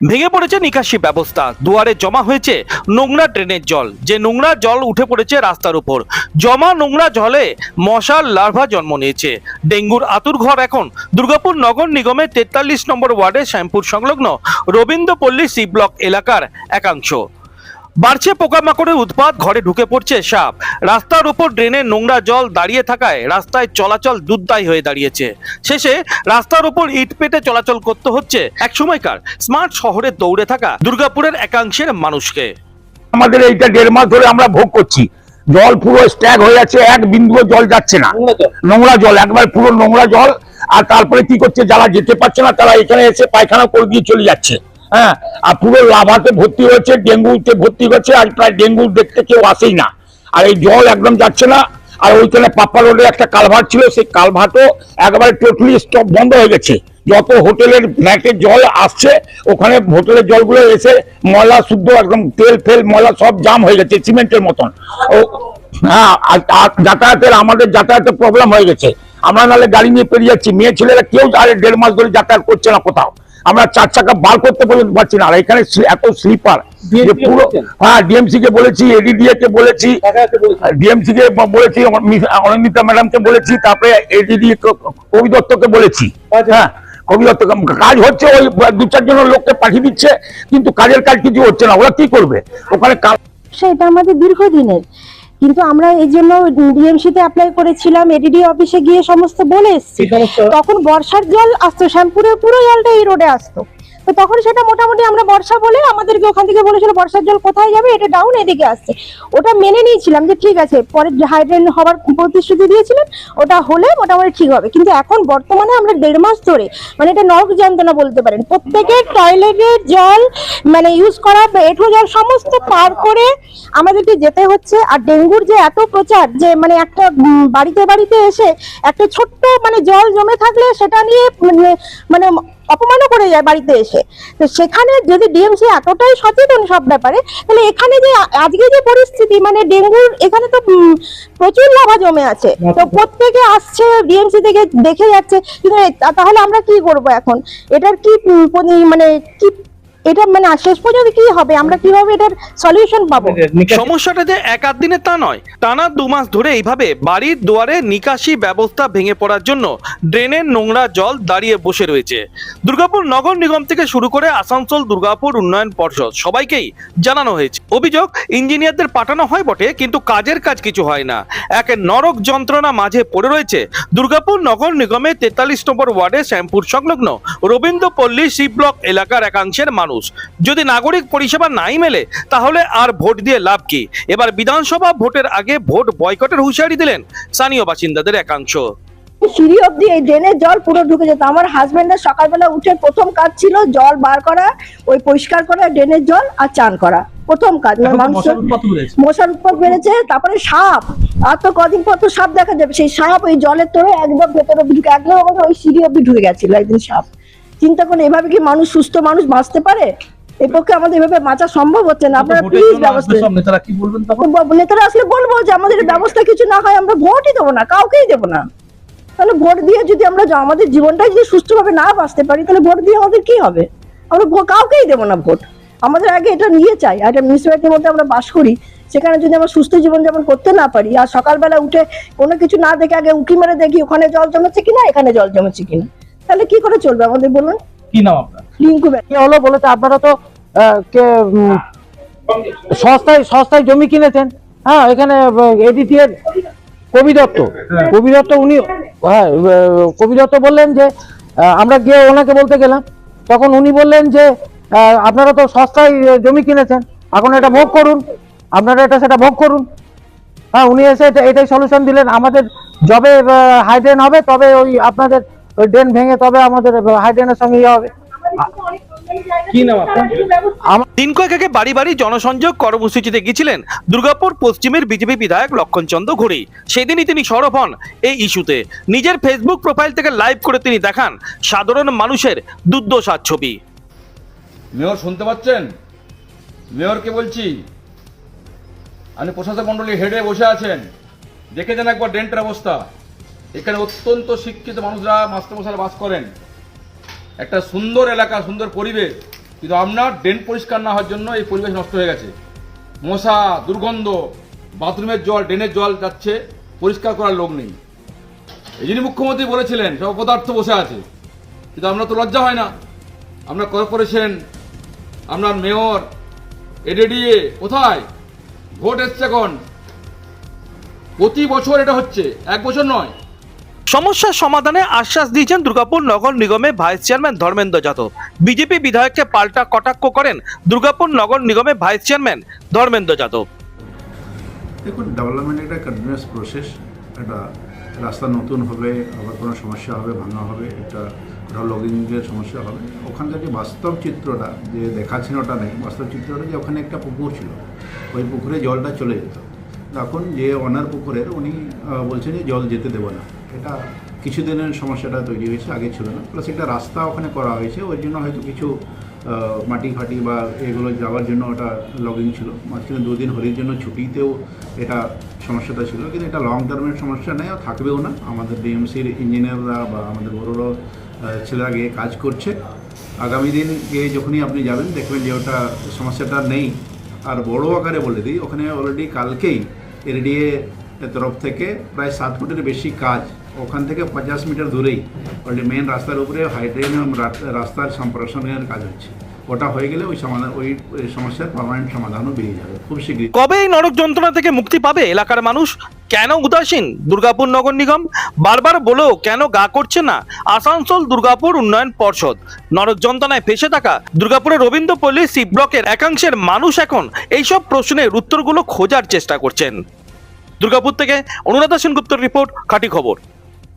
ভেঙে পড়েছে নিকাশি ব্যবস্থা, দুয়ারে জমা হয়েছে নোংরা ড্রেনের জল। যে নোংরা জল উঠে পড়েছে রাস্তার উপর, জমা নোংরা জলে মশার লার্ভা জন্ম নিয়েছে। ডেঙ্গুর আতুরঘর এখন দুর্গাপুর নগর নিগমের 43 নম্বর ওয়ার্ডে শ্যামপুর সংলগ্ন রবীন্দ্রপল্লী সি ব্লক এলাকার একাংশ। বাড়ছে পোকামাকড়ের উৎপাত, ঘরে ঢুকে পড়ছে সাপ। রাস্তার উপর ড্রেনের নোংরা জল দাঁড়িয়ে থাকায় রাস্তায় চলাচল দুর্দায়ী হয়ে দাঁড়িয়েছে। শেষে রাস্তার উপর ইট পেতে চলাচল করতে হচ্ছে একসময়কার স্মার্ট শহরে দৌড়ে থাকা দুর্গাপুরের একাংশের মানুষকে। আমাদের এইটা 1.5 মাস ধরে আমরা ভোগ করছি। জল পুরো স্ট্যাগ হয়ে যাচ্ছে, এক বিন্দুও জল যাচ্ছে না, নোংরা জল, একবার পুরো নোংরা জল। আর তারপরে কি করছে, যারা যেতে পারছে না তারা এখানে এসে পায়খানা করে দিয়ে চলে যাচ্ছে। হ্যাঁ, আর পুরো লাভাতে ভর্তি হয়েছে, ডেঙ্গুতে ভর্তি হয়েছে। আর প্রায় ডেঙ্গু দেখতে কেউ আসেই না। আর এই জল একদম যাচ্ছে না। আর ওইখানে পাপ্পা রোডে একটা কালভার্ট ছিল, সেই কালভার্টও একবারে টোটালি স্টপ বন্ধ হয়ে গেছে। যত হোটেলের ফ্ল্যাটের জল আসছে, ওখানে হোটেলের জলগুলো এসে ময়লা শুদ্ধ একদম তেল ফেল ময়লা সব জাম হয়ে গেছে সিমেন্টের মতন। ও হ্যাঁ, আর যাতায়াতের আমাদের যাতায়াতের প্রবলেম হয়ে গেছে। আমরা নাহলে গাড়ি নিয়ে পেরিয়ে যাচ্ছি, মেয়ে ছেলেরা কেউ আর 1.5 মাস ধরে যাতায়াত করছে না কোথাও। আমরা 4 চাকা বার করতে পর্যন্ত পারছি না। আর এখানে এত স্লিপার যে পুরো, হ্যাঁ ডিএমসি কে বলেছি, এডিডিএ কে বলেছি, ডিএমসি কে বলেছি, অনিন্দিতা ম্যাডামকে বলেছি, তারপরে এডিডিএ কবি দত্তকে বলেছি। হ্যাঁ, কবি দত্ত কাজ হচ্ছে, ওই 2-4 জনের লোককে পাঠিয়ে দিচ্ছে, কিন্তু কাজের কাজ কিছু হচ্ছে না। ওরা কি করবে ওখানে? সেটা আমাদের দীর্ঘদিনের, কিন্তু আমরা এই জন্য ডিএমসি তে অ্যাপ্লাই করেছিলাম, এডিডি অফিসে গিয়ে সমস্ত বলে এসেছি। তখন বর্ষার জল আসতো, শ্যামপুরের পুরো জলটা এই রোডে আসতো। তো তখন সেটা মোটামুটি আমরা বর্ষা বলে আমাদেরকে ওখান থেকে বলেছিল বর্ষার জল কোথায় যাবে, এটা ডাউন এদিকে আসছে। ওটা মেনে নিয়েছিলাম যে ঠিক আছে, পরে হাইড্রেন হওয়ার প্রতিশ্রুতি দিয়েছিলেন, ওটা হলে মোটামুটি ঠিক হবে। কিন্তু এখন বর্তমানে আমরা 1.5 মাস ধরে, মানে এটা নরক যন্ত্রণা বলতে পারেন। প্রত্যেকের টয়লেটের জল মানে ইউজ করা, এঁঠো জল সমস্ত পার করে আমাদেরকে যেতে হচ্ছে। আর ডেঙ্গুর যে এত প্রচার, যে মানে একটা বাড়িতে বাড়িতে এসে একটা ছোট্ট মানে জল জমে থাকলে সেটা নিয়ে মানে অপমানও করে যায় বাড়িতে এসে। তো সেখানে যদি ডিএমসি এতটাই সচেতন সব ব্যাপারে, তাহলে এখানে যে আজকে যে পরিস্থিতি, মানে ডেঙ্গুর এখানে তো প্রচুর লাভা জমে আছে। তো প্রত্যেকে আসছে ডিএমসি থেকে দেখে যাচ্ছে, কিন্তু তাহলে আমরা কি করব এখন? এটার কি মানে কি, এটা মানে শেষ পর্যন্ত কি হবে? আমরা কিভাবে এটার সলিউশন পাবো? সমস্যাটা যে এক আধ দিনে তা নয়, টানা 2 মাস ধরে এইভাবে বাড়ির দুয়ারে নিকাশি ব্যবস্থা ভেঙে পড়ার জন্য ড্রেনের নোংরা জল দাঁড়িয়ে বসে রয়েছে। দুর্গাপুর নগর নিগম থেকে শুরু করে আসানসোল দুর্গাপুর উন্নয়ন পর্ষদ সবাইকেই জানানো হয়েছে। অভিযোগ, ইঞ্জিনিয়ারদের পাঠানো হয় বটে, কিন্তু কাজের কাজ কিছু হয় না। এক নরক যন্ত্রণা মাঝে পড়ে রয়েছে দুর্গাপুর নগর নিগমের 43 নম্বর ওয়ার্ডে শ্যামপুর সংলগ্ন রবীন্দ্রপল্লী সি ব্লক এলাকার একাংশের মানুষ। যদি নাগরিক পরিষেবা নাই মেলে, তাহলে আর ভোট দিয়ে লাভ কি? এবার বিধানসভা ভোটের আগে ভোট বয়কটের হুঁশিয়ারি দিলেন স্থানীয় বাসিন্দাদের একাংশ। সিঁড়ি অব্দি এই ড্রেনের জল পুরো ঢুকে যেত। আমার হাজবেন্ডের সকালবেলা উঠে প্রথম কাজ ছিল জল বার করা, ওই পরিষ্কার করা ড্রেনের জল আর চান করা, প্রথম কাজ। মশার উৎপাত বেড়েছে, তারপরে সাপ, আর তো কদিন পর তো সাপ দেখা যাবে। সেই সাপ ওই জলের তোরে একদম ভেতরে ঢুকে, একদম আমাদের ওই সিঁড়ি অব্দি ঢুকে গেছিল একদিন সাপ। চিন্তা করুন, এভাবে কি মানুষ, সুস্থ মানুষ বাঁচতে পারে? এই পক্ষে আমাদের এভাবে বাঁচা সম্ভব হচ্ছে না। আপনারা প্লিজ ব্যবস্থা, নেতারা আসলে বলবো যে আমাদের ব্যবস্থা কিছু না হয় আমরা ভোটই দেবো না, কাউকেই দেবো না। তাহলে ভোট দিয়ে যদি আমরা আমাদের জীবনটাই যদি সুস্থভাবে না বাঁচতে পারি, তাহলে ভোট দিয়ে আমাদের কি হবে? আমরা কাউকেই দেবো না ভোট। আমাদের আগে এটা নিয়ে চাই, একটা মিউনিসিপ্যালিটির মধ্যে আমরা বাস করি, সেখানে যদি আমরা সুস্থ জীবনযাপন করতে না পারি, আর সকালবেলা উঠে কোনো কিছু না দেখে আগে উঁকি মেরে দেখি ওখানে জল জমেছে কিনা, এখানে জল জমেছে কিনা, তাহলে কি করে চলবে আমাদের বলুন? কি নাম আপনার? লিঙ্কু হলো বলেছে আপনারা তো সস্তায় জমি কিনেছেন। হ্যাঁ, এখানে এডিটি এর কবি দত্ত উনি, হ্যাঁ কবি দত্ত বললেন যে আমরা গিয়ে ওনাকে বলতে গেলাম, তখন উনি বললেন যে আপনারা তো সস্তায় জমি কিনেছেন, এখন এটা ভোগ করুন, আপনারা এটা সেটা ভোগ করুন। হ্যাঁ, উনি এসে এটাই সলিউশন দিলেন। আমাদের যবে হাইড্রেন হবে, তবে ওই আপনাদের ওই ড্রেন ভেঙে তবে আমাদের হাইড্রেনের সঙ্গে ইয়ে হবে। কি নাম আপনার? দিন কয়েক আগে বাড়ি বাড়ি জনসংযোগ কর্মসূচিতে গিয়েছিলেন দুর্গাপুর পশ্চিমের বিজেপি বিধায়ক লক্ষণ চন্দ্র ঘুরি। সেদিনই তিনি সরব হন এই ইস্যুতে। নিজের ফেসবুক প্রোফাইল থেকে লাইভ করে তিনি দেখান সাধারণ মানুষের দুর্দশার ছবি। মেয়র শুনতে পাচ্ছেন? মেয়রকে বলছি, আপনি প্রশাসক মন্ডলী হেডে বসে আছেন, দেখে যান একবার ড্রেনটার অবস্থা। এখানে অত্যন্ত শিক্ষিত মানুষরা, মাস্টারমশাইরা বাস করেন। একটা সুন্দর এলাকা, সুন্দর পরিবেশ, কিন্তু আপনার ড্রেন পরিষ্কার না হওয়ার জন্য এই পরিবেশ নষ্ট হয়ে গেছে। মশা, দুর্গন্ধ, বাথরুমের জল, ড্রেনের জল যাচ্ছে, পরিষ্কার করার লোক নেই। এই জন্য মুখ্যমন্ত্রী বলেছিলেন সব অপদার্থ বসে আছে, কিন্তু আমরা তো লজ্জা হয় না। আপনার কর্পোরেশন, আপনার মেয়র, এডিডিএ কোথায়? ভোট এসছে এখন, প্রতি বছর এটা হচ্ছে, এক বছর নয়। সমস্যার সমাধানে আশ্বাস দিয়েছেন দুর্গাপুর নগর নিগমের vice chairman Dharmendra Yadav. BJP বিধায়ককে পাল্টা কটাক্ষ করেন দুর্গাপুর নগর নিগমের ভাইস চেয়ারম্যান ধর্মেন্দ্র যাদব। দেখুন, ডেভেলপমেন্ট একটা কন্টিনিউয়াস প্রসেস। একটা রাস্তা নতুন হবে, আবার কোনো সমস্যা হবে, ভাঙা হবে, একটা কোথাও লগিংয়ের সমস্যা হবে। ওখানকার যে বাস্তব চিত্রটা যে দেখাচ্ছেন ওটা নেই, বাস্তব চিত্রটা যে ওখানে একটা পুকুর ছিল, ওই পুকুরে জলটা চলে যেত। এখন যে ওনার পুকুরের উনি বলছেন যে জল যেতে দেবো না। এটা কিছুদিনের সমস্যাটা তৈরি হয়েছে, আগে ছিল না। প্লাস একটা রাস্তা ওখানে করা হয়েছে, ওই জন্য হয়তো কিছু মাটি ফাটি বা এগুলো যাওয়ার জন্য ওটা লগিং ছিল। মাঝখানে 2 দিন হোলির জন্য ছুটিতেও এটা সমস্যাটা ছিল, কিন্তু এটা লং টার্মের সমস্যা নেই, আর থাকবেও না। আমাদের ডিএমসির ইঞ্জিনিয়াররা বা আমাদের বড় বড় ছেলেরা গিয়ে কাজ করছে। আগামী দিন গিয়ে যখনই আপনি যাবেন দেখবেন যে ওটা সমস্যাটা নেই। আর বড় আকারে বলে দিই, ওখানে অলরেডি কালকেই এরডিএ তরফ থেকে প্রায় 7 ফুটের বেশি কাজ ওখান থেকে 50 মিটার দূরেই অলরেডি মেন রাস্তার উপরে হাইড্রেন রাস্তার সম্প্রসারণের কাজ হচ্ছে। ওটা হয়ে গেলে ওই সমাধান, ওই সমস্যার পার্মানেন্ট সমাধানও বেরিয়ে যাবে খুব শীঘ্রই। কবে এই নরক যন্ত্রণা থেকে মুক্তি পাবে এলাকার মানুষ? কেন উদাসীন দুর্গাপুর নগর নিগম? বারবার বলেও কেন গা করছে না আসানসোল দুর্গাপুর উন্নয়ন পর্ষদ? নরক যন্ত্রণায় ফেসে থাকা দুর্গাপুরের রবীন্দ্রপল্লী সি ব্লকের একাংশের মানুষ এখন এইসব প্রশ্নের উত্তরগুলো খোঁজার চেষ্টা করছেন। দুর্গাপুর থেকে অনুরাধা সেনগুপ্তর রিপোর্ট, খাঁটি খবর।